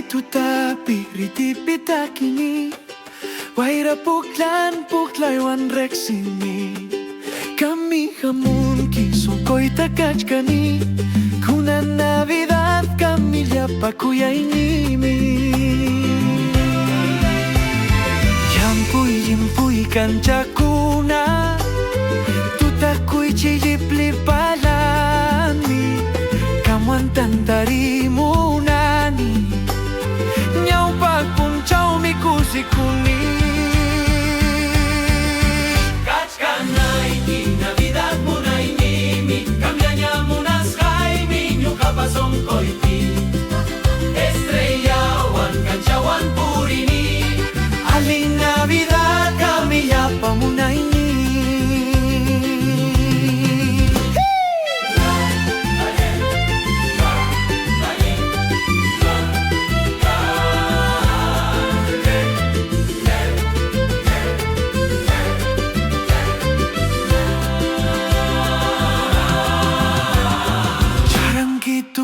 Tuta piriti pitakini Waira puklan puklaiwan reksini Kami hamun kisungkoy takachkani Kuna Navidad kami llapakuyaynimi Yampuy kanchakuna Tutakuy chillipli palani Kamuan tantarimunani Pagpunchaw mi kusikuni Kachkanay, ki Navidad munay nimi Kamyanya munas kay minyo kapasong koyti Estrellawan, kanchawan purini Aling Navidad kami yapamunay ni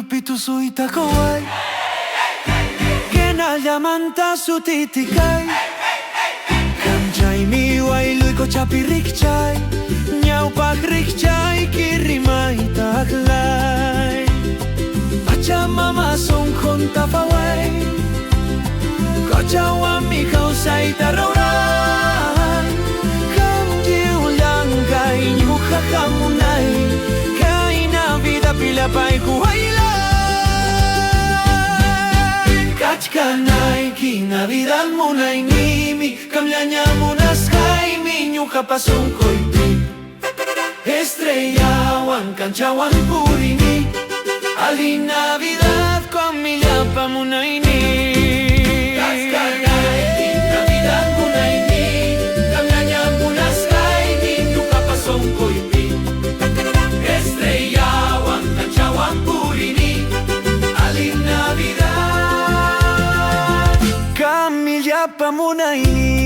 Pitu suita kawai Kena llamanta su titikai Kamchay mi wailuy ko chapi rikchay Nyau pak rikchay kirimay taklay Pachamama son konta paway Kochawa mi kausay taroray Kamjiw lang kay nyuka kamunay Kay Navidad pilapay kuwaylay Kachkanay, ki Navidad munay nimi Kamyanya munas kay minyo kapasong koyti Estrellawan, kanchawan purini Aling Navidad kami yapamunay ni Kachkanay, ki Navidad munay nimi Kamyanya munas kay minyo kapasong koyti Estrellawan, kanchawan purini Aling Navidad Kami yapamunay ni